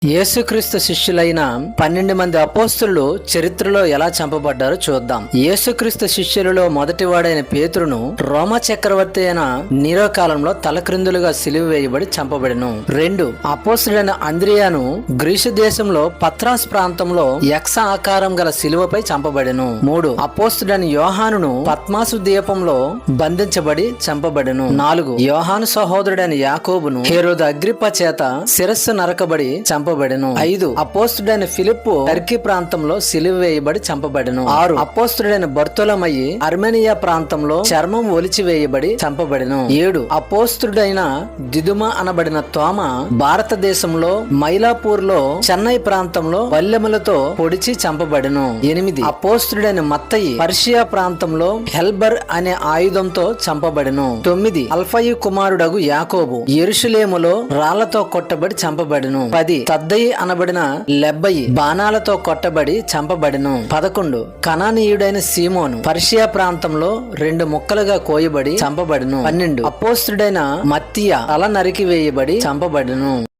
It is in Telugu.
యేసుక్రీస్తు శిష్యులైన 12 మంది అపోస్తలులు చరిత్రలో ఎలా చంపబడ్డారో చూద్దాం. యేసుక్రీస్తు శిష్యులలో మొదటివాడైన పేతురును రోమా చక్రవర్తి అయిన నీరో కాలంలో తలక్రిందులుగా సిలువ వేయబడి చంపబడెను. 2 అపోస్తలుడైన అంద్రియాను గ్రీసు దేశంలో పత్రాస్ ప్రాంతంలో యక్ష ఆకారం గల సిలువపై చంపబడెను. 3 అపోస్తలుడైన యోహానును పద్మాసు ద్వీపంలో బంధించబడి చంపబడెను. 4 యోహాను సహోదరుడైన యాకోబును హేరోదు అగ్రిప్ప చేత శిరస్సు నరకబడి చంపబడెను. 5 అపోస్తలుడైన ఫిలిప్పు టర్కీ ప్రాంతంలో సిలువ వేయబడి చంపబడెను. 6 అపోస్తలుడైన బర్తొలొమయి అర్మేనియా ప్రాంతంలో చర్మం ఒలిచి వేయబడి చంపబడెను. 7 అపోస్తలుడైన దిదుమ అనబడిన తోమ భారతదేశంలో మైలాపూర్ లో చెన్నై ప్రాంతంలో వల్లెములతో పొడిచి చంపబడెను. 8 అపోస్తలుడైన మత్తయి పర్షియా ప్రాంతంలో హెల్బర్ అనే ఆయుధంతో చంపబడెను. 9 అల్ఫయి కుమారుడగు యాకోబు యెరూషలేములో రాళ్లతో కొట్టబడి చంపబడెను. 10 తద్దయి అనబడిన లెబ్బయి బాణాలతో కొట్టబడి చంపబడెను. 11 కనానీయుడైన సీమోను పర్షియా ప్రాంతంలో 2 ముక్కలుగా కోయబడి చంపబడెను. 12 అపోస్తలుడైన మత్తీయ తల నరికి వేయబడి చంపబడెను.